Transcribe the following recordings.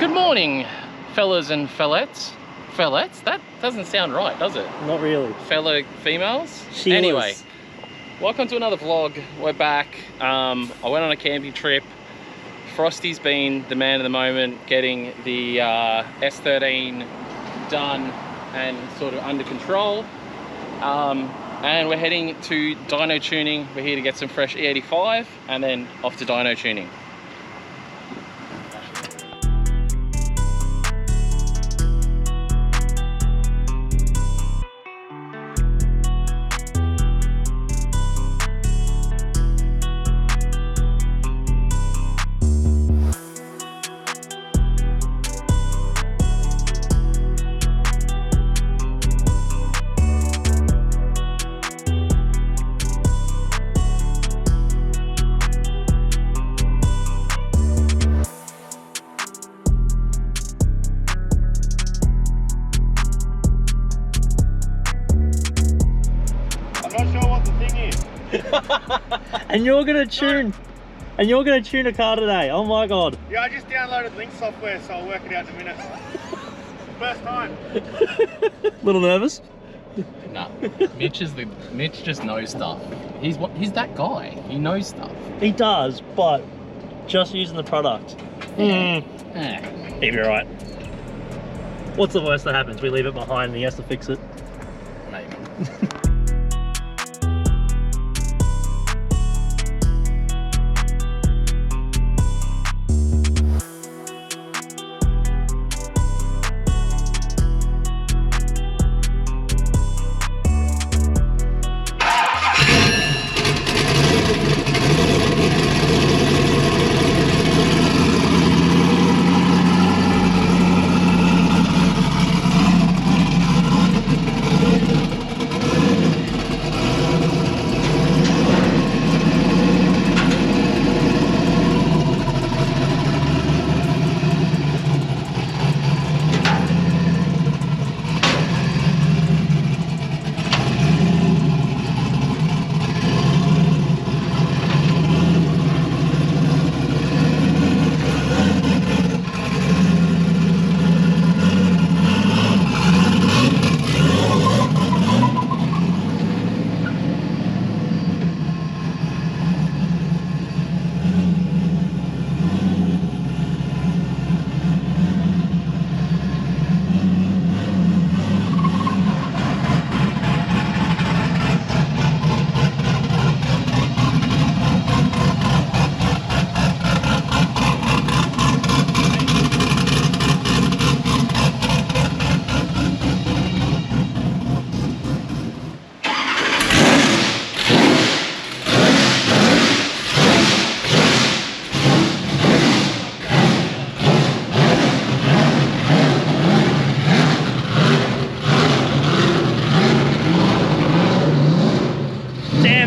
Good morning, fellas and fellettes. Fellettes? That doesn't sound right, does it? Not really. Fellow females? Sheilas. Anyway, welcome to another vlog. We're back. I went on a camping trip. Frosty's been the man of the moment, getting the S13 done and sort of under control. And we're heading to dyno tuning. We're here to get some fresh E85 and then off to dyno tuning. And you're gonna tune, and you're gonna tune a car today. Oh my god! Yeah, I just downloaded Link software, so I'll work it out in a minute. First time. Little nervous? Nah, Mitch just knows stuff. He's that guy. He knows stuff. He does, but just using the product. He'll be right. What's the worst that happens? We leave it behind and he has to fix it. Maybe.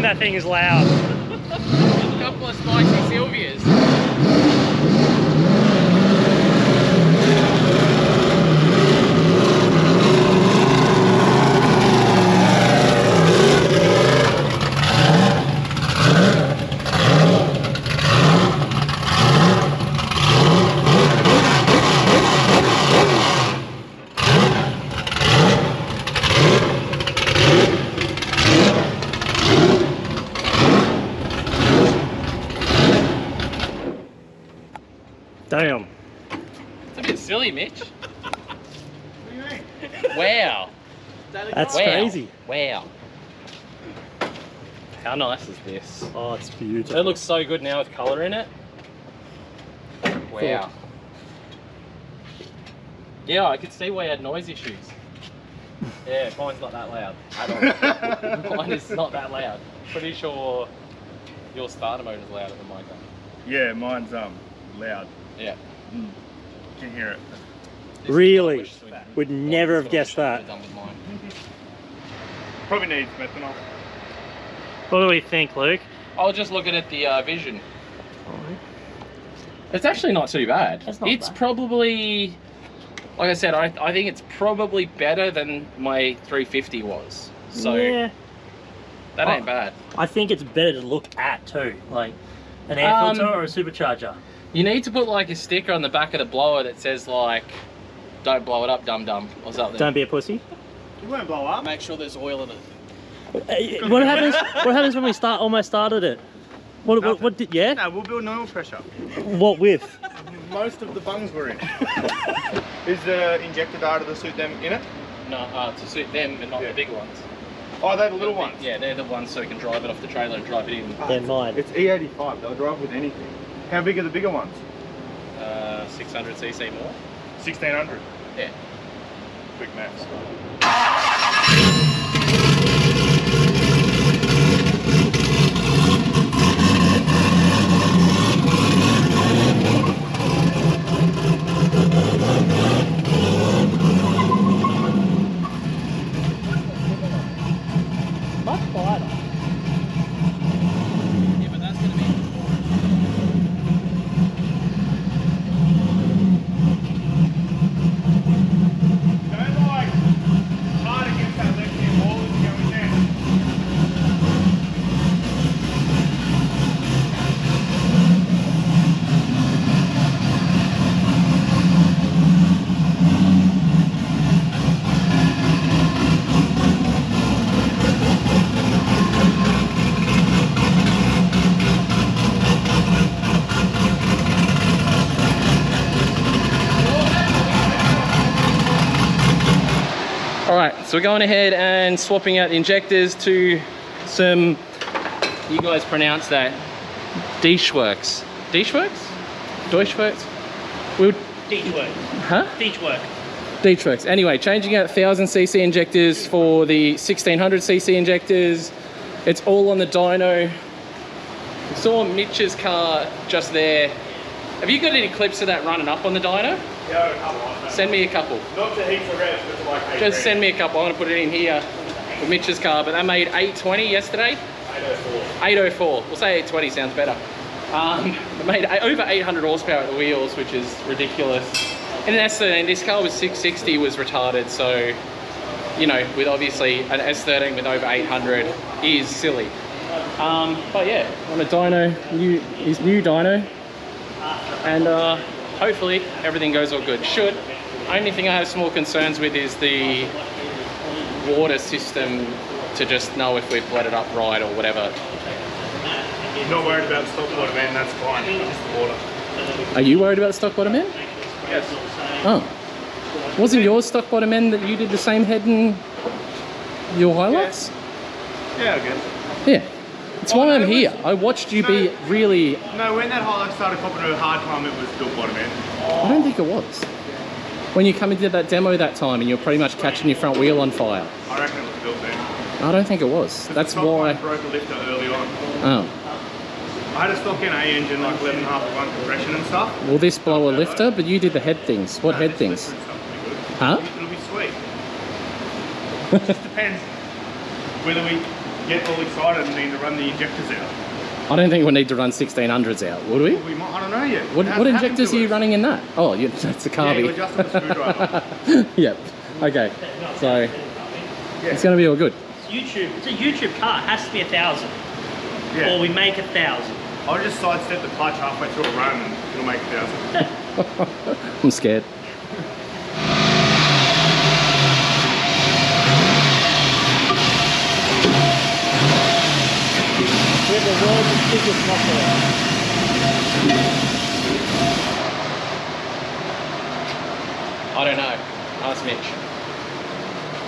That thing is loud. A couple of spicy Sylvias. Damn. It's a bit silly, Mitch. What do you mean? Wow. That's Wow. crazy. Wow. How nice is this? Oh, it's beautiful. It looks so good now with colour in it. Wow. Yeah, I could see why you had noise issues. Yeah, mine's not that loud at all. Mine is not that loud. Pretty sure your starter mode is louder than my car. Yeah, mine's loud. Yeah. You can hear it. This Really? is what I wish Would never have guessed that. done with mine. Probably needs methanol. What do we think, Luke? I was just looking at the vision. It's actually not too bad. It's not bad. Probably, like I said, I think it's probably better than my 350 was. So yeah, that ain't bad. I think it's better to look at too, like an air filter or a supercharger. You need to put like a sticker on the back of the blower that says like, "Don't blow it up, dum dum," or something. Don't be a pussy. You won't blow up. Make sure there's oil in it. What happens? What happens when we almost started it? What did? Yeah. No, we'll build normal pressure. What with? Most of the bungs were in. Is the injector data to suit them in it? No, to suit them and not the big ones. Oh, they're the little ones? Yeah, they're the ones so we can drive it off the trailer and drive it in. They're mine. It's E85, they'll drive with anything. How big are the bigger ones? 600cc more. 1600? Yeah. Quick maths. Much quieter. Yeah, but that's going to be... Don't like hard against that left-hand wall as you go in there. Alright, so we're going ahead and swapping out the injectors to some, you guys pronounce that, Deutschwerks. Deutschwerks? Deutschwerks? We'll, Deutschwerk. huh? Deutschwerk. Deutschwerks. Anyway, changing out 1000cc injectors for the 1600cc injectors. It's all on the dyno. Saw Mitch's car just there. Have you got any clips of that running up on the dyno? Yeah, a couple of them. Send me a couple. Not to heaps of revs, but to like 8 Just send me a couple. I'm going to put it in here with Mitch's car. But they made 820 yesterday. 804. 804. We'll say 820 sounds better. They made over 800 horsepower at the wheels, which is ridiculous. And an S13, this car was 660, was retarded. So, you know, with obviously an S13 with over 800 is silly. But yeah, on a dyno, his new dyno. And hopefully everything goes all good. Only thing I have small concerns with is the water system, to just know if we've let it up right or whatever. Not worried about the stock water, man, that's fine. Just the water. Are you worried about the stock bottom end? Yes. Oh. Wasn't yours stock bottom end that you did the same head in your highlights? Yeah, I guess. Yeah. That's why I'm here. I watched you be really... No, when that highlight started popping to a hard time, it was still bottom end. I don't think it was. When you come and did that demo that time and you're pretty much catching your front wheel on fire. I reckon it was built then. I don't think it was. That's The why... stock broke a lifter early on. Oh. I had a stock NA engine, like 11.5 compression and stuff. Will this blow a lifter? But you did the head things. What head things? Lifter and stuff will be good. Huh? It'll be sweet. It just depends whether we get all excited and need to run the injectors out. I don't think we need to run 1600s out, would we? We might, I don't know yet. What injectors are you running in that? Oh, that's a Yeah, carby. you adjust them with a screwdriver. Yep. Okay. So Yeah. it's going to be all good. It's a YouTube car. It has to be 1,000. Yeah. Or we make 1,000. I'll just sidestep the clutch halfway through a run and it'll make 1,000. I'm scared. We have the world's biggest muffler. I don't know. Ask Mitch.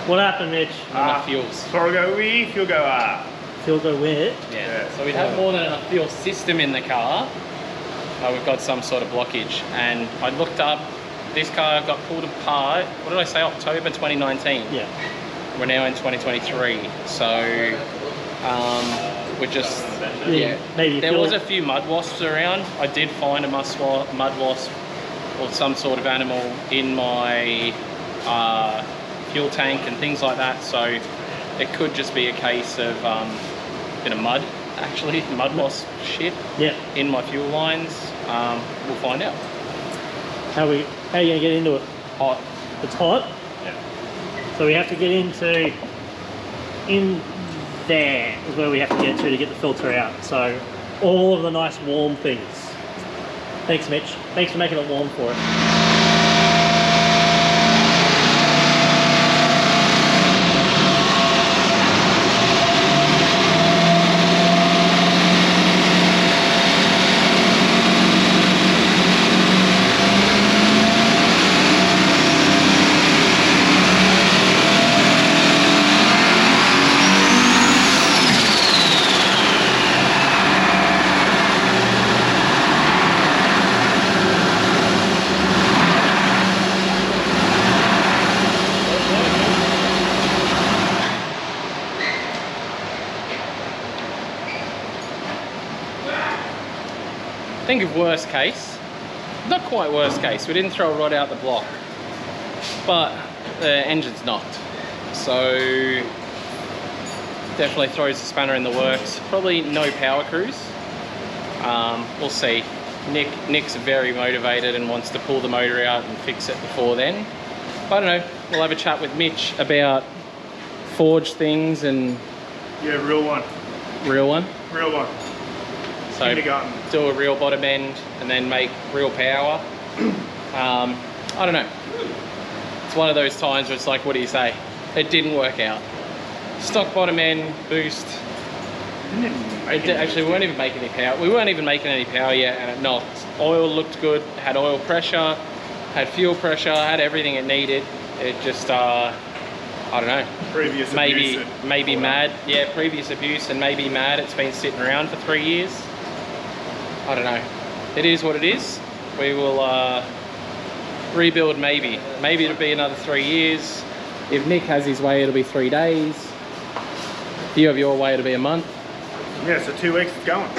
What happened, Mitch? Not enough fuels. Before I go wee, you'll go ah. Fuel go where? Yeah. So we'd have more than enough fuel system in the car. We've got some sort of blockage. And I looked up, this car got pulled apart, what did I say, October 2019. Yeah. We're now in 2023. So we're just, yeah. Maybe There was a few mud wasps around. I did find a mud wasp or some sort of animal in my fuel tank and things like that. So it could just be a case of bit of mud, actually, mud wasp shit in my fuel lines. We'll find out. How are you gonna get into it? Hot. It's hot? Yeah. So we have to get in there is where we have to get to get the filter out. So all of the nice warm things. Thanks, Mitch. Thanks for making it warm for us. Think of worst case, not quite worst case, we didn't throw a rod out the block, but the engine's knocked, so definitely throws the spanner in the works. Probably no power cruise, we'll see. Nick's very motivated and wants to pull the motor out and fix it before then. I don't know, we'll have a chat with Mitch about forge things and... Yeah, real one. Real one? Real one. So do a real bottom end and then make real power. I don't know. It's one of those times where it's like, what do you say? It didn't work out. Stock bottom end, boost. Actually, we weren't even making any power. We weren't even making any power yet, and it knocked. Oil looked good, had oil pressure, had fuel pressure, had everything it needed. It just, I don't know. Previous maybe abuse mad. Yeah, previous abuse and maybe mad. It's been sitting around for 3 years. I don't know. It is what it is. We will rebuild maybe. Maybe it'll be another 3 years. If Nick has his way, it'll be 3 days. If you have your way, it'll be a month. Yeah, so 2 weeks it's going.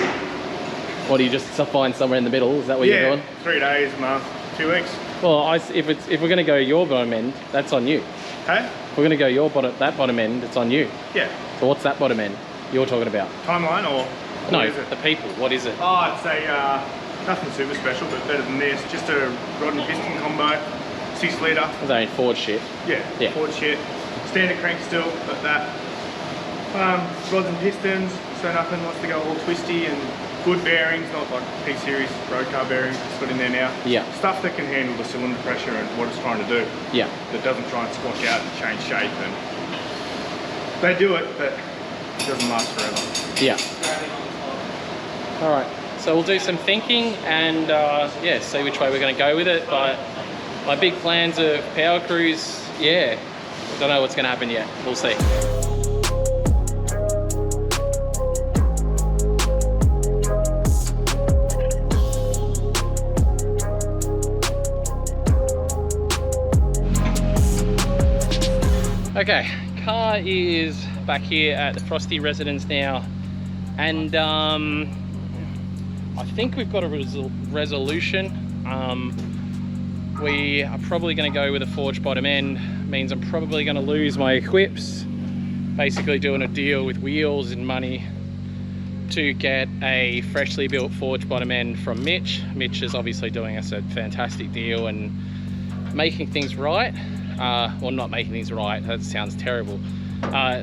Or do you just find somewhere in the middle? Is that what you're doing? 3 days, a month, 2 weeks. Well, if we're going to go your bottom end, that's on you. Hey? If we're going to go that bottom end, it's on you. Yeah. So what's that bottom end you're talking about? Timeline or? No, the people. What is it? Oh, I'd say nothing super special, but better than this. Just a rod and piston combo, 6 litre. It's only Ford shit. Yeah, Ford shit. Standard crank still, but that. Rods and pistons, so nothing wants to go all twisty, and good bearings, not like P-series road car bearings it's got in there now. Yeah. Stuff that can handle the cylinder pressure and what it's trying to do. Yeah. That doesn't try and squash out and change shape, and they do it, but it doesn't last forever. Yeah. All right, so we'll do some thinking and yeah, see which way we're going to go with it. But my big plans of power cruise, yeah, don't know what's going to happen yet. We'll see. Okay, car is back here at the Frosty residence now, and I think we've got a resolution. We are probably going to go with a forged bottom end. Means I'm probably going to lose my equips. Basically doing a deal with wheels and money to get a freshly built forged bottom end from Mitch. Mitch is obviously doing us a fantastic deal and making things right. Well, not making things right, that sounds terrible.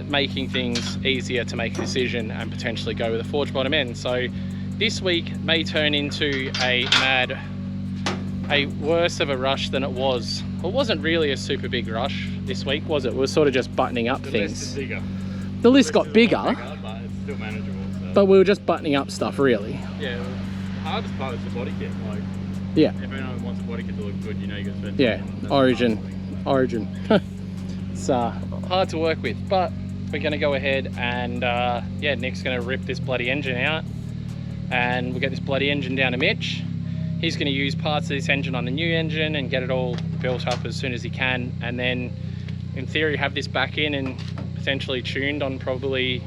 Making things easier to make a decision and potentially go with a forged bottom end. So this week may turn into a worse of a rush than it was. It wasn't really a super big rush this week, was it? We were sort of just buttoning up things. List is bigger. The list got bigger, but it's still manageable. So. But we were just buttoning up stuff, really. Yeah, the hardest part is the body kit. Like, yeah. If anyone wants a body kit to look good, you know you're going to spend. Yeah, Origin. It's hard to work with, but we're going to go ahead and yeah, Nick's going to rip this bloody engine out and we'll get this bloody engine down to Mitch. He's going to use parts of this engine on the new engine and get it all built up as soon as he can, and then in theory have this back in and potentially tuned on probably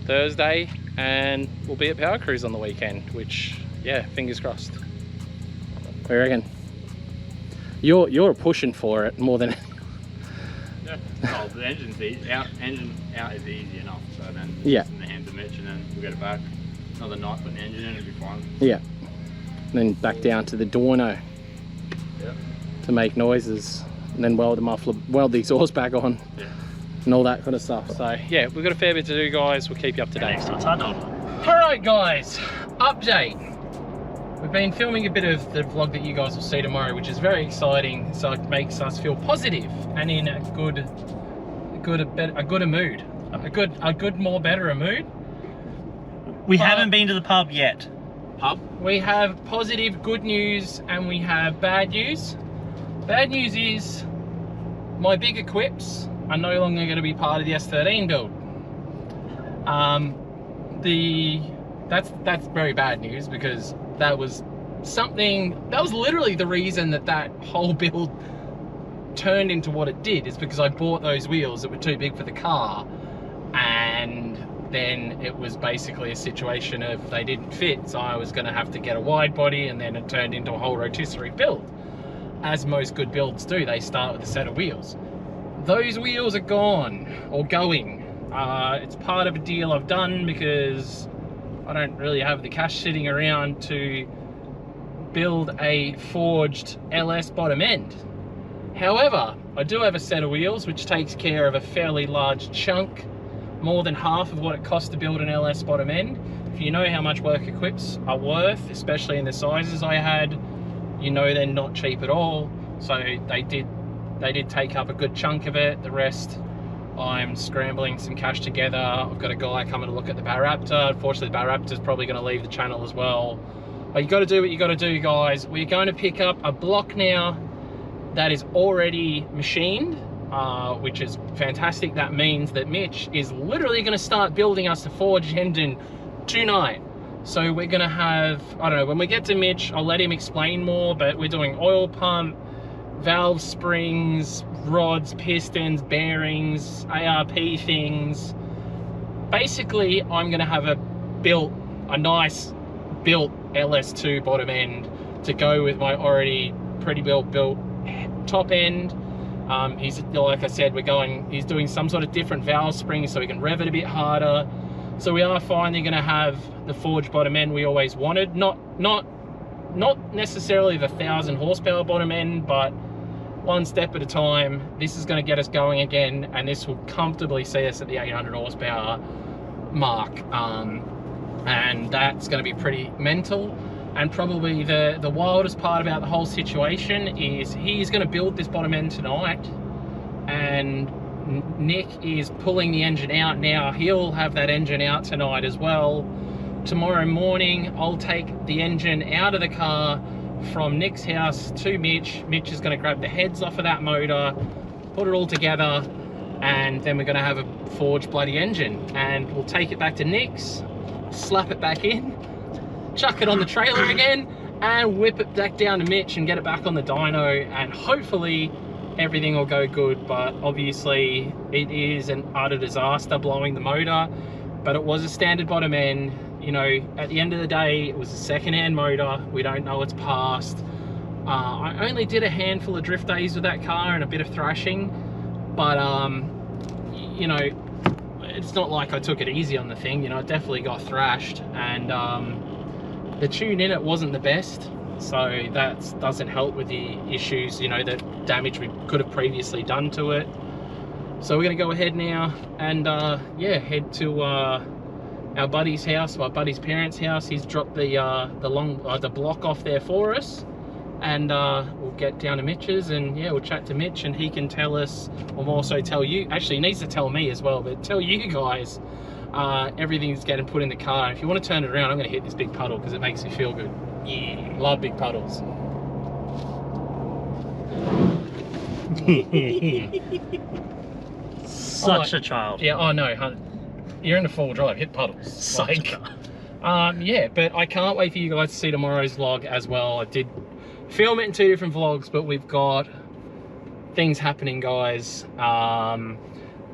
Thursday, and we'll be at Power Cruise on the weekend, which, yeah, fingers crossed. What do you reckon? You're pushing for it more than... Yeah. Oh, the engine's easy. Engine out is easy enough, so then yeah, it's in the hands of Mitch and then we'll get it back. Another night putting the engine in, it'll be fine. Yeah. And then back down to the dyno. Yeah. To make noises, and then weld the muffler, weld the exhaust back on. Yeah. And all that kind of stuff. So yeah, we've got a fair bit to do, guys. We'll keep you up to date. Next to a tunnel. Alright guys, update. we've been filming a bit of the vlog that you guys will see tomorrow, which is very exciting. So it makes us feel positive and in a good mood, a good more better a mood. We haven't been to the pub yet. Pub? We have positive good news and we have bad news. Bad news is my big equips are no longer going to be part of the S13 build. That's very bad news, because that was literally the reason that whole build turned into what it did, is because I bought those wheels that were too big for the car, and then it was basically a situation of they didn't fit, so I was going to have to get a wide body, and then it turned into a whole rotisserie build. As most good builds do, they start with a set of wheels. Those wheels are gone, or going. It's part of a deal I've done because I don't really have the cash sitting around to build a forged LS bottom end. However, I do have a set of wheels which takes care of a fairly large chunk, more than half of what it costs to build an LS bottom end. If you know how much work equips are worth, especially in the sizes I had, you know they're not cheap at all. So they did take up a good chunk of it. The rest, I'm scrambling some cash together. I've got a guy coming to look at the Baraptor. Unfortunately, the Baraptor's probably going to leave the channel as well. But you got to do what you got to do, guys. We're going to pick up a block now that is already machined, which is fantastic. That means that Mitch is literally going to start building us a forged engine tonight. So we're going to have, I don't know, when we get to Mitch, I'll let him explain more, but we're doing oil pump, valve springs, rods, pistons, bearings, ARP things. Basically, I'm going to have a nice built LS2 bottom end to go with my already pretty built top end. He's, like I said, he's doing some sort of different valve springs so we can rev it a bit harder. So we are finally going to have the forged bottom end we always wanted. Not necessarily the 1,000 horsepower bottom end, but one step at a time. This is going to get us going again, and this will comfortably see us at the 800 horsepower mark. And that's going to be pretty mental. And probably the wildest part about the whole situation is he's going to build this bottom end tonight, and Nick is pulling the engine out now. He'll have that engine out tonight as well. Tomorrow morning, I'll take the engine out of the car from Nick's house to Mitch. Mitch is going to grab the heads off of that motor, put it all together, and then we're going to have a forged bloody engine. And we'll take it back to Nick's, slap it back in, chuck it on the trailer again, and whip it back down to Mitch and get it back on the dyno, and hopefully everything will go good. But obviously it is an utter disaster blowing the motor, but it was a standard bottom end. You know, at the end of the day, it was a second-hand motor. We don't know it's passed. I only did a handful of drift days with that car and a bit of thrashing, but you know, it's not like I took it easy on the thing. You know, it definitely got thrashed, and the tune in it wasn't the best, so that doesn't help with the issues, you know, the damage we could have previously done to it. So we're gonna go ahead now and yeah, head to our buddy's house, my buddy's parents' house. He's dropped the block off there for us, and we'll get down to Mitch's, and yeah, we'll chat to Mitch, and he can tell us, or also tell you, actually he needs to tell me as well, but tell you guys everything's getting put in the car. And if you want to turn it around, I'm going to hit this big puddle because it makes me feel good. Yeah, love big puddles. Such a child. Yeah, I know. You're in the four-wheel drive, hit puddles. Psych. Yeah, but I can't wait for you guys to see tomorrow's vlog as well. I did film it in 2 different vlogs, but we've got things happening, guys.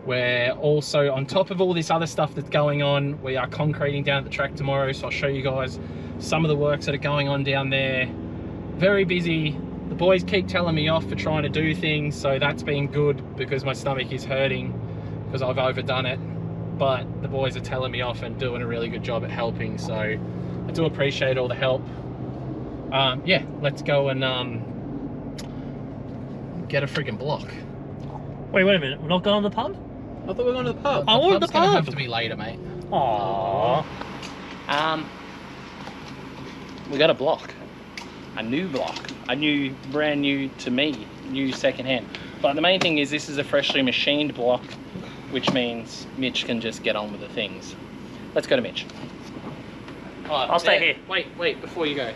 We're also, on top of all this other stuff that's going on, we are concreting down at the track tomorrow, so I'll show you guys some of the works that are going on down there. Very busy. The boys keep telling me off for trying to do things, so that's been good because my stomach is hurting because I've overdone it. But the boys are telling me off and doing a really good job at helping, so I do appreciate all the help. Yeah, let's go and get a freaking block. Wait a minute, we're not going to the pub? I thought we were going to the pub. I wanted the pub's gonna pub. have to be later, mate. Aww. we got a block. A new block. A new, brand new to me, new secondhand. But the main thing is this is a freshly machined block, which means Mitch can just get on with the things. Let's go to Mitch. I'll stay here. Wait, before you go.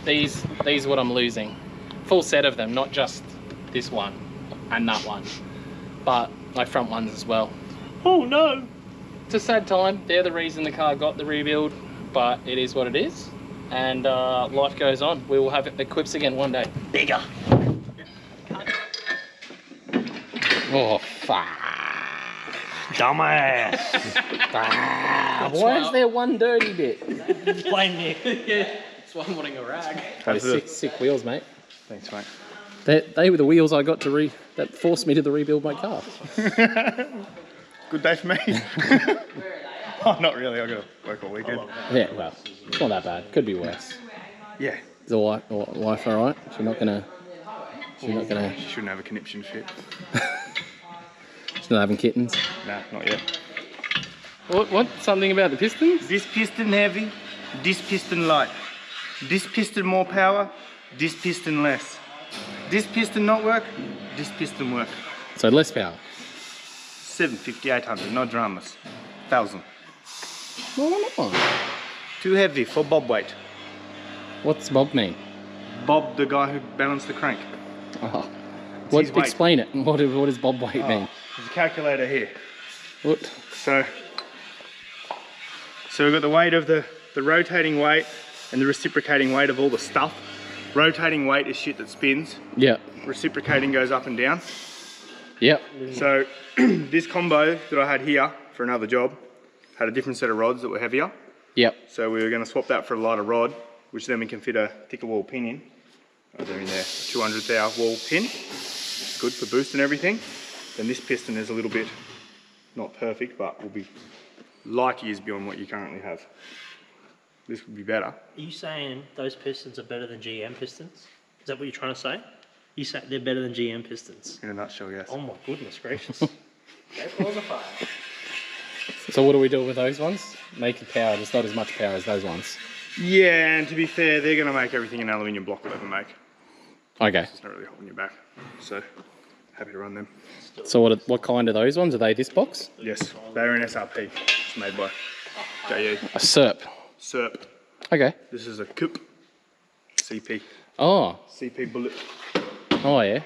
These are what I'm losing. Full set of them, not just this one and that one, but my front ones as well. Oh no! It's a sad time. They're the reason the car got the rebuild, but it is what it is. And life goes on. We will have equips again one day. Bigger. Oh, fuck. Dumbass. Why is there one dirty bit? Blame me. Yeah, that's why I'm wanting a rag. How's it? Sick wheels, mate. Thanks, mate. They were the wheels I got to that forced me to rebuild my car. Good day for me. Oh, not really. I got to work all weekend. Yeah, well, it's not that bad. Could be worse. Yeah. Is the wife all right? She's not gonna. She shouldn't have a conniption fit. She's not having kittens. Nah, not yet. What? Something about the pistons? This piston heavy, this piston light. This piston more power, this piston less. This piston not work, this piston work. So less power. 750, 800, no dramas. 1,000. No. Too heavy for bob weight. What's Bob mean? Bob, the guy who balanced the crank. Oh. his weight. Explain it. What does Bob weight mean? There's a calculator here. What? So we've got the weight of the rotating weight and the reciprocating weight of all the stuff. Rotating weight is shit that spins. Yeah. Reciprocating goes up and down. Yep. So this combo that I had here for another job had a different set of rods that were heavier. Yep. So we were going to swap that for a lighter rod, which then we can fit a thicker wall pin in. Oh, they're in there, 200 thou wall pin. Good for boost and everything. Then this piston is a little bit not perfect, but will be light years beyond what you currently have. This would be better. Are you saying those pistons are better than GM pistons? Is that what you're trying to say? You say they're better than GM pistons? In a nutshell, yes. Oh my goodness gracious. So what do we do with those ones? Make the power. There's not as much power as those ones. Yeah, and to be fair, they're going to make everything an aluminium block will ever make. Okay. It's not really holding you back. So, happy to run them. So what kind are those ones? Are they this box? Yes, they're an SRP. It's made by JE. A SERP. SERP. Okay. This is a COOP. CP. Oh. CP bullet. Oh yeah.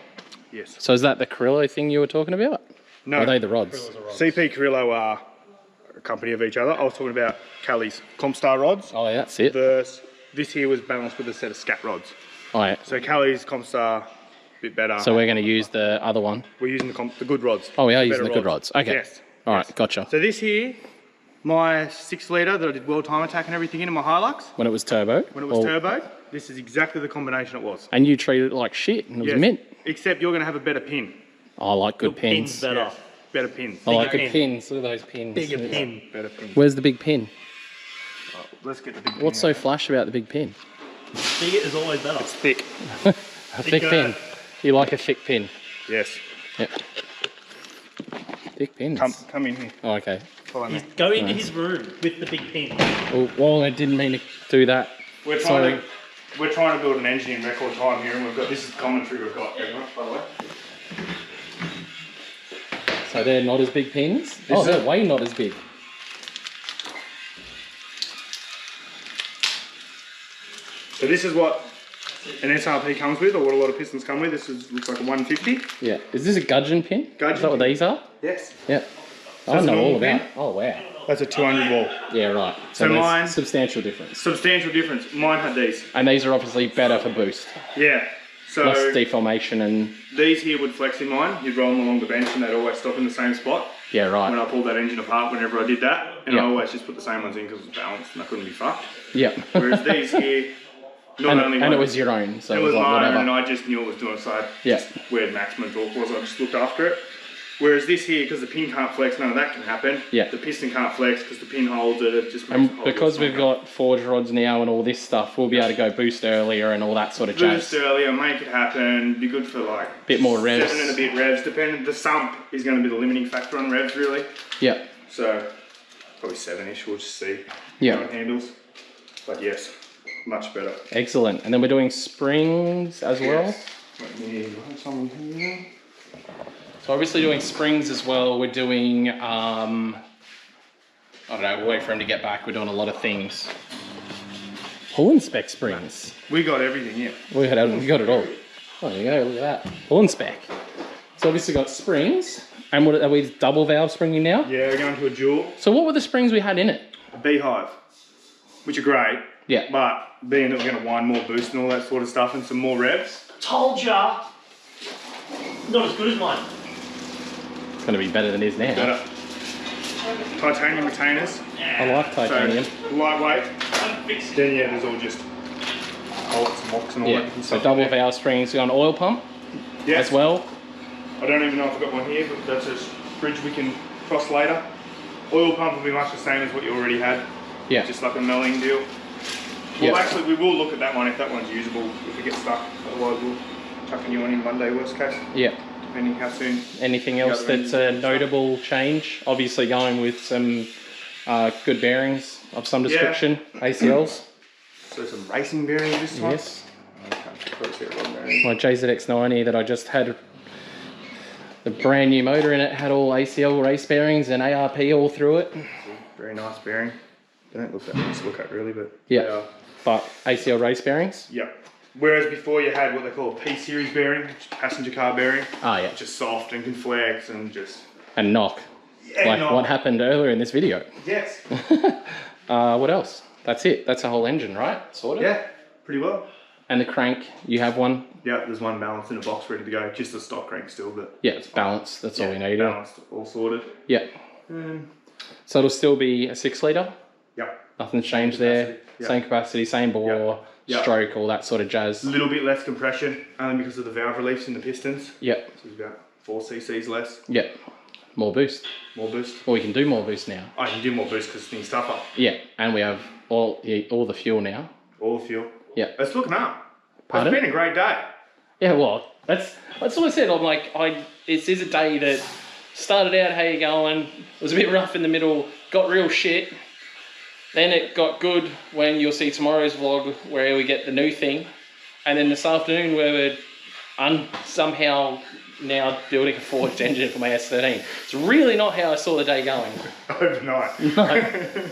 Yes. So is that the Carrillo thing you were talking about? No. Or are they the rods? CP Carrillo are a company of each other. I was talking about Callie's Compstar rods. Oh yeah, that's it. This here was balanced with a set of scat rods. Oh yeah. So Callie's Compstar, a bit better. So we're going to use the other one. We're using the good rods. Oh, we are The using the better good rods. Okay. Yes. All right, gotcha. So this here, my 6 litre that I did world time attack and everything in my Hilux. When it was turbo? When it was turbo, this is exactly the combination it was. And you treated it like shit and it was Yes. mint. Except you're going to have a better pin. I like good Your pins. pin's better. Yes. Better pins. I like Bigger good pin. pins. Look at those pins. Bigger pin. Better pins. Where's the big pin? Let's get the big pin. What's so flash about the big pin? Bigger is always better. It's thick. A thick Thicker. pin. You like a thick pin? Yes. Yep. Thick pins. Come in here. Oh, okay. Follow me. Go into his room with the big pin. Oh, well, I didn't mean to do that. We're trying to build an engine in record time here, and we've got this is the commentary we've got, everyone, by the way. So they're not as big pins? Oh, they're way not as big. So this is what an SRP comes with, or what a lot of pistons come with. This looks like a 150. Yeah. Is this a gudgeon pin? Gudgeon Is that what pin. these are? Yes. Yeah. I that's a know all normal about pin? it. Oh, wow. That's a 200 wall. Yeah, right. So there's mine- substantial difference. Substantial difference. Mine had these. And these are obviously better for boost. Yeah. So Less deformation and... these here would flex in mine. You'd roll them along the bench and they'd always stop in the same spot. Yeah, When right. I pulled that engine apart, whenever I did that, and Yeah. I always just put the same ones in because it was balanced and I couldn't be fucked. Yeah. Whereas these here, not only and it was your own, so it it was was like mine, whatever. and I just knew it was doing so. I Yeah. just where maximum torque was, I just looked after it. Whereas this here, because the pin can't flex, none of that can happen. Yeah. The piston can't flex because the pin holds it. It just makes the And whole because lot we've got forged rods now and all this stuff, we'll be able to go boost earlier and all that sort of jazz. boost earlier, make it happen. Be good for like Bit more revs. 7 and a bit revs, depending. The sump is going to be the limiting factor on revs, really. Yeah. So probably 7-ish. We'll just see Yeah. how it handles. But yes, Much better. Excellent. And then we're doing springs as well. Yes. Let me write some here. So obviously doing springs as well. We're doing, I don't know, we'll wait for him to get back. We're doing a lot of things. Pull-in spec springs. We got everything, yeah. We got it all. Oh, there you go, look at that. Pull-in spec. So obviously got springs. And what are we double valve springing now? Yeah, we're going to a dual. So what were the springs we had in it? A beehive, which are great. Yeah. But being that we're going to wind more boost and all that sort of stuff and some more revs. Told ya! Not as good as mine. It's going to be better than it is now. Better. Titanium retainers. I like titanium. So, lightweight. Then yeah, there's all just bolts and locks and all that. So double valve springs. We got an oil pump as well. I don't even know if I've got one here, but that's a bridge we can cross later. Oil pump will be much the same as what you already had. Yeah. Just like a milling deal. Well, actually, we will look at that one if that one's usable, if we get stuck. Otherwise, we'll chuck a new one in Monday, worst case. Yeah. Depending how soon. Anything else that's a notable change? Obviously going with some good bearings of some description, ACLs. So some racing bearings this time? Yes. Okay. My JZX90 that I just had, the brand new motor in it, had all ACL race bearings and ARP all through it. Very nice bearing. They don't look that nice to look at really, but yeah. But ACL race bearings? Yeah. Whereas before you had what they call a P-series bearing, which is passenger car bearing. Oh yeah. Which is soft and can flex and just... And knock. Yeah, like what happened earlier in this video. Yes. What else? That's it. That's the whole engine, right? Sort of? Yeah, pretty well. And the crank, you have one? Yeah, there's one balanced in a box ready to go. Just a stock crank still, but... Yeah, it's balanced. That's all we needed. Balanced, all sorted. Yeah. So it'll still be a 6 litre? Yep. Nothing's changed there. Yep. Same capacity, same bore, stroke, all that sort of jazz. A little bit less compression, only because of the valve reliefs in the pistons. Yep. So it's about 4 cc's less. Yep. More boost. More boost. Well, we can do more boost now. Oh, you can do more boost because things tougher. Yeah, and we have all the fuel now. All the fuel. Yeah. It's looking up. Pardon? It's been a great day. Yeah, well, that's what I said. I'm like, this is a day that started out, how you going? Was a bit rough in the middle, got real shit. Then it got good when you'll see tomorrow's vlog where we get the new thing. And then this afternoon where we're somehow now building a forged engine for my S13. It's really not how I saw the day going. Overnight. No.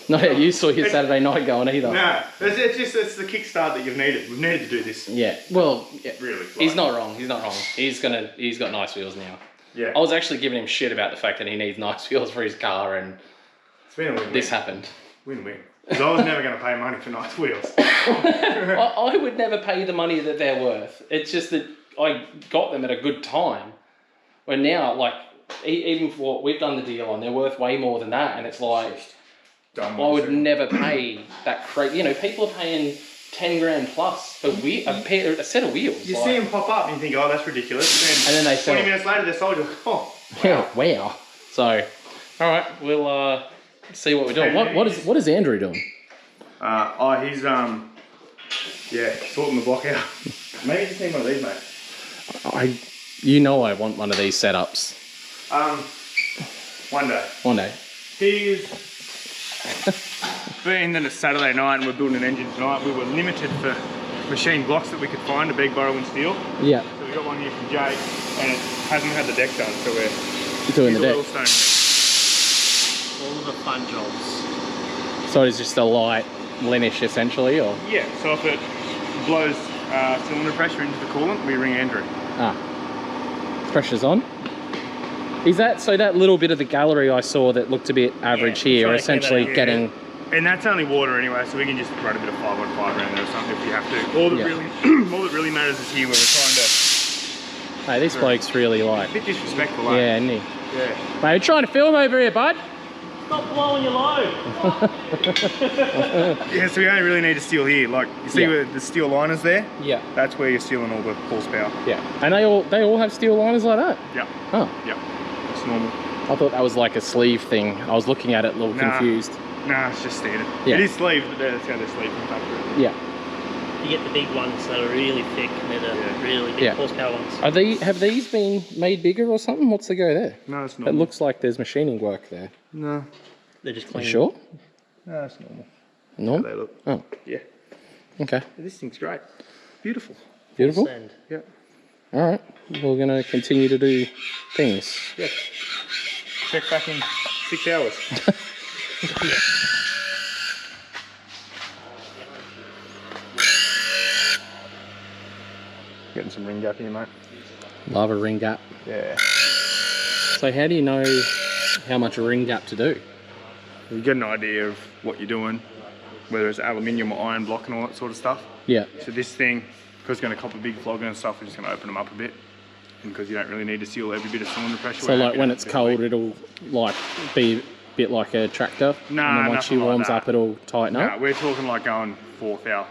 Not how you saw your Saturday night going either. No, it's the kickstart that you've needed. We've needed to do this. Yeah, well, yeah. Really. He's not wrong. He's not wrong. He's got nice wheels now. Yeah. I was actually giving him shit about the fact that he needs nice wheels for his car, and it's been a win-win. This happened. Win-win. Because I was never going to pay money for nice wheels. I would never pay the money that they're worth. It's just that I got them at a good time. Where now, like, even for what we've done the deal on, they're worth way more than that, and it's like, I would never pay that crazy. You know, people are paying 10 grand plus for a set of wheels. You see them pop up and you think, oh, that's ridiculous. And then they sell. 20 minutes later, they're sold. You're like, oh, wow. Yeah, wow. So, all right, we'll see what we're doing. What is Andrew doing? He's sorting the block out. Maybe just need one of these, mate. I want one of these setups. One day. One day. Being that it's Saturday night and we're building an engine tonight, we were limited for machine blocks that we could find to beg, borrow and steal. Yeah. So we got one here from Jake and it hasn't had the deck done, so we're doing the deck. All the fun jobs. So it's just a light Lenish essentially, or? Yeah, so if it blows cylinder pressure into the coolant, we ring Andrew. Pressure's on. Is that, so that little bit of the gallery I saw that looked a bit average here, essentially getting... And that's only water anyway, so we can just run a bit of 5-on-5 around there or something if you have to. All that really matters is here where we're trying to... Hey, this bloke's really like... A bit disrespectful, eh? Yeah, isn't he? Yeah. Mate, we're trying to film over here, bud. Stop blowing your load. Yeah, so we only really need to steel here. Like, you see where the steel liner's there? Yeah. That's where you're stealing all the horsepower. Yeah. And they all have steel liners like that? Yeah. Oh. Yeah. It's normal. I thought that was like a sleeve thing. I was looking at it a little confused. Nah, it's just standard. Yeah. It is sleeved, but that's how they're sleeved from factory. Yeah. You get the big ones that are really thick, and they're the really big horsepower ones. Have these been made bigger or something? What's the go there? No, it's normal. It looks like there's machining work there. No. They're just clean. You sure? No, it's normal. No? How they look. Oh. Yeah. Okay. This thing's great. Beautiful. Beautiful. Send. Yeah. All right. We're going to continue to do things. Yeah. Check back in 6 hours. Getting some ring gap here, mate. Love a ring gap. Yeah. So how do you know how much a ring gap to do? You get an idea of what you're doing, whether it's aluminium or iron block and all that sort of stuff. Yeah. So this thing, because it's going to cop a big flogging and stuff, we're just going to open them up a bit. And because you don't really need to seal every bit of cylinder pressure. So like when it's cold, it'll like be a bit like a tractor? Nah, and then once she warms up, it'll tighten up? We're talking like going 1/4 hour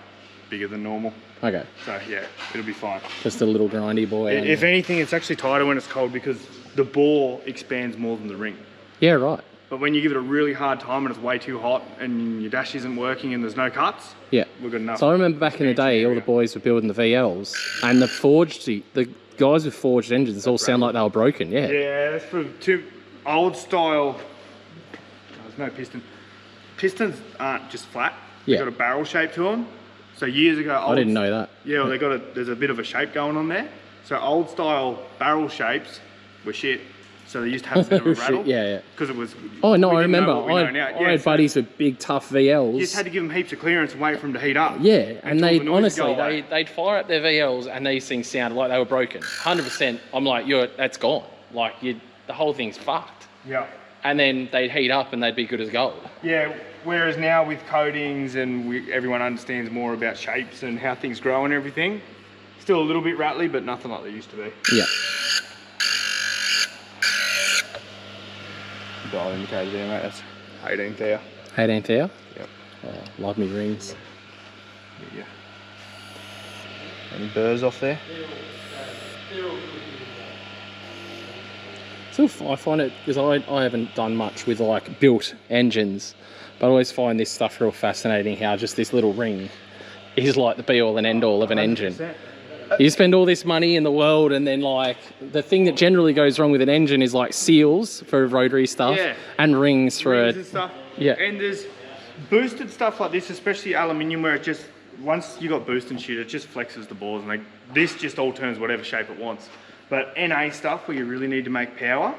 bigger than normal. Okay. So yeah, it'll be fine. Just a little grindy boy. If anything, it's actually tighter when it's cold because the bore expands more than the ring. Yeah, right. But when you give it a really hard time and it's way too hot and your dash isn't working and there's no cuts, Yeah. we've got enough. So I remember back in the day, all the boys were building the VLs, and the guys with forged engines all sound like they were broken. Yeah. Yeah, that's for too old style. There's no piston. Pistons aren't just flat. They've Yeah. got a barrel shape to them. So years ago, I didn't know that. Yeah, well, there's a bit of a shape going on there. So old style barrel shapes were shit. So they used to have a bit of a rattle. Yeah, yeah. Because it was. Oh no, we I didn't know remember. what we know now. I had so buddies with big tough VLs. You just had to give them heaps of clearance and wait for them to heat up. Yeah, and until they the noise would honestly go away. they'd fire up their VLs and these things sounded like they were broken. 100%. I'm like, that's gone. Like the whole thing's fucked. Yeah. And then they'd heat up and they'd be good as gold. Yeah. Whereas now with coatings and everyone understands more about shapes and how things grow and everything, still a little bit rattly, but nothing like they used to be. Yeah. Dial indicator there, mate. That's 18th hour. 18th hour. Yep. Oh, love me rings. Yeah. Any burrs off there? So I find it, because I haven't done much with like built engines, but I always find this stuff real fascinating, how just this little ring is like the be all and end all of an engine. 100%. You spend all this money in the world and then like the thing that generally goes wrong with an engine is like seals for rotary stuff and rings for Rings and stuff. Yeah. And there's boosted stuff like this, especially aluminium, where it just, once you got boost and shit, it just flexes the balls and this just all turns whatever shape it wants. But NA stuff where you really need to make power,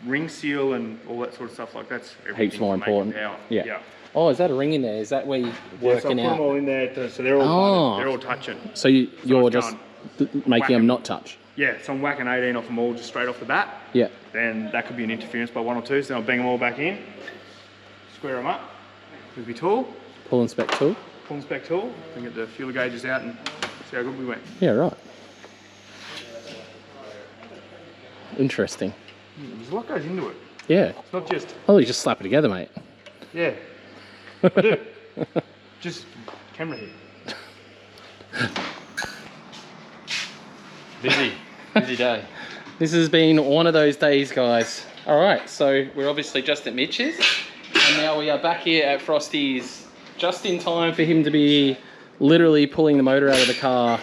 ring seal and all that sort of stuff like that's everything heaps more for making important. power. Yeah. Oh, is that a ring in there? Is that where you're Yeah, so I working put out? them all in there, so they're all they're all touching. So you're it's just making whack them 'em. not touch? Yeah, so I'm whacking 18 off them all just straight off the bat. Yeah. Then that could be an interference by 1 or 2, so I'll bang them all back in, square them up with my tool, Pull and spec tool? pull and spec tool, and get the fueler gauges out and see how good we went. Yeah, right. Interesting. There's a lot goes into it. Yeah. It's not just, Oh, you just slap it together, mate. yeah, I do. Just camera here. Busy day. This has been one of those days, guys. All right, so we're obviously just at Mitch's, and now we are back here at Frosty's, just in time for him to be literally pulling the motor out of the car.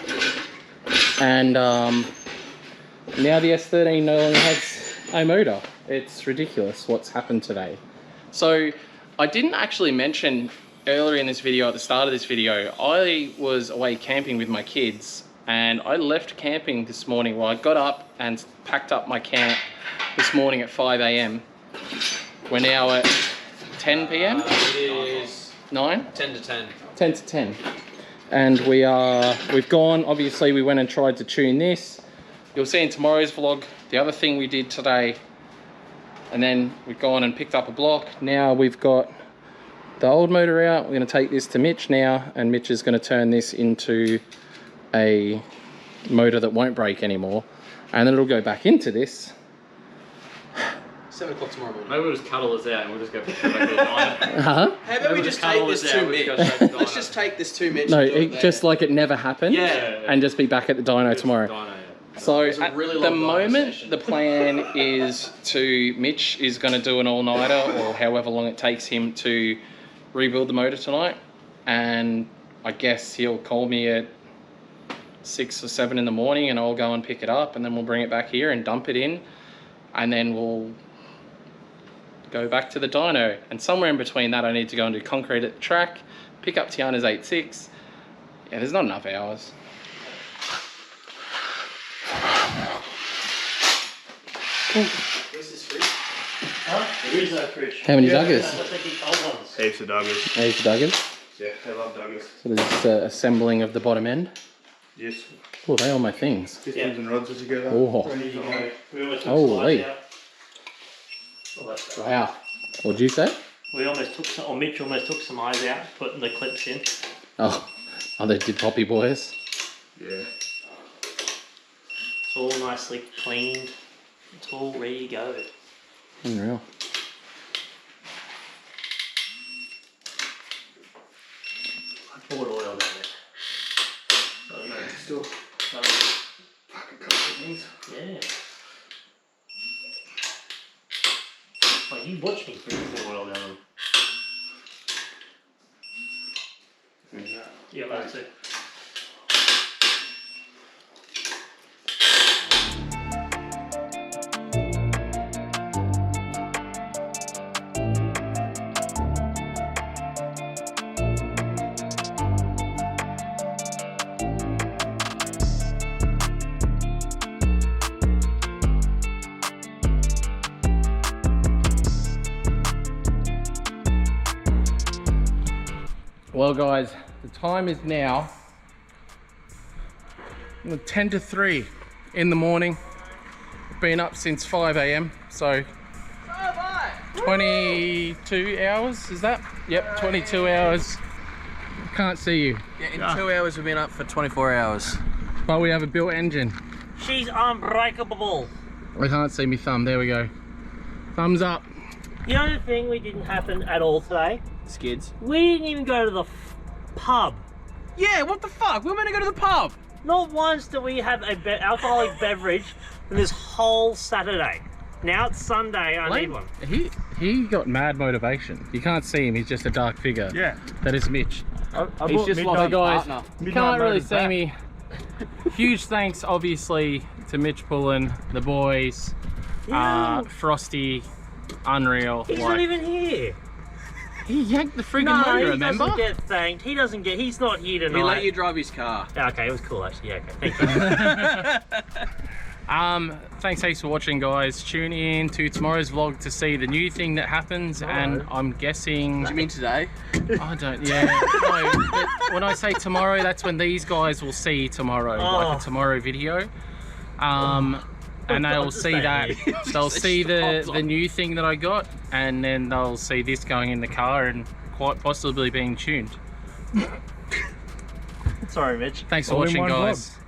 And now the S13 no longer has a motor. It's ridiculous what's happened today. So I didn't actually mention earlier in this video, at the start of this video, I was away camping with my kids, and I left camping this morning. Well, I got up and packed up my camp this morning at 5 AM. We're now at 10 PM? It is 9? 10 to 10. 10 to 10. And we've gone, obviously we went and tried to tune this. You'll see in tomorrow's vlog the other thing we did today. And then we've gone and picked up a block. Now we've got the old motor out. We're going to take this to Mitch now, and Mitch is going to turn this into a motor that won't break anymore. And then it'll go back into this. 7 o'clock tomorrow morning. Maybe we'll just cuddle this out and we'll just go back to the dyno. Huh? How about we just take this to Mitch? Let's just take this to Mitch. No, and do it there. just like it never happened. Yeah. And just be back at the dyno tomorrow. Dyno, yeah. So It's a at really the long dyno moment, session. the plan is Mitch is going to do an all-nighter, or however long it takes him to rebuild the motor tonight. And I guess he'll call me at 6 or 7 in the morning, and I'll go and pick it up, and then we'll bring it back here and dump it in, and then we'll go back to the dyno. And somewhere in between that, I need to go and do concrete at the track, pick up Tiana's 8.6. Yeah, there's not enough hours. Where's this fridge? Huh? There is no fridge. How many Duggars? I think the old ones. Heaps of Duggars. Heaps of Duggars. Yeah, they love Duggars. So there's assembling of the bottom end. Yes. Oh, they all my things. Pistons and rods are together. Oh, Ready to go. We almost took holy. some eyes out. All that stuff. Wow. What'd you say? We almost took some, or Mitch almost took some eyes out, putting the clips in. Oh, they did Poppy Boys. Yeah. It's all nicely cleaned. It's all ready to go. Unreal. I poured oil down there. So, no, Still no, fucking couple of things. yeah. Oh, you watch me pour oil down them. Yeah, that's it. Well guys, the time is now 10 to 3 in the morning. I've been up since 5 AM, so 22 hours, is that? Yep, 22 hours. Can't see you, Yeah, in 2 hours we've been up for 24 hours. but we have a built engine. She's unbreakable. I can't see me thumb, there we go. Thumbs up. The only thing we didn't happen at all today, Skids. we didn't even go to the pub. Yeah, what the fuck? We were meant to go to the pub. Not once did we have a alcoholic beverage in this whole Saturday. Now it's Sunday, I need one. He got mad motivation. You can't see him, he's just a dark figure. Yeah. That is Mitch. He's just So guys, you can't really see me. Huge thanks obviously to Mitch Pullen, the boys, Yeah. Frosty, unreal. He's not even here. He yanked the friggin' No, motor, he remember? doesn't get thanked. He doesn't get. He's not here tonight. He let you drive his car. Yeah, okay, it was cool actually. Yeah, okay, thank you. Thanks heaps for watching guys. Tune in to tomorrow's vlog to see the new thing that happens, and I'm guessing... Do you mean today? I don't, yeah. No, but when I say tomorrow, that's when these guys will see tomorrow, like a tomorrow video. And they'll see that, they'll see the new thing that I got, and then they'll see this going in the car and quite possibly being tuned. Sorry, Mitch. Thanks for All in watching one guys.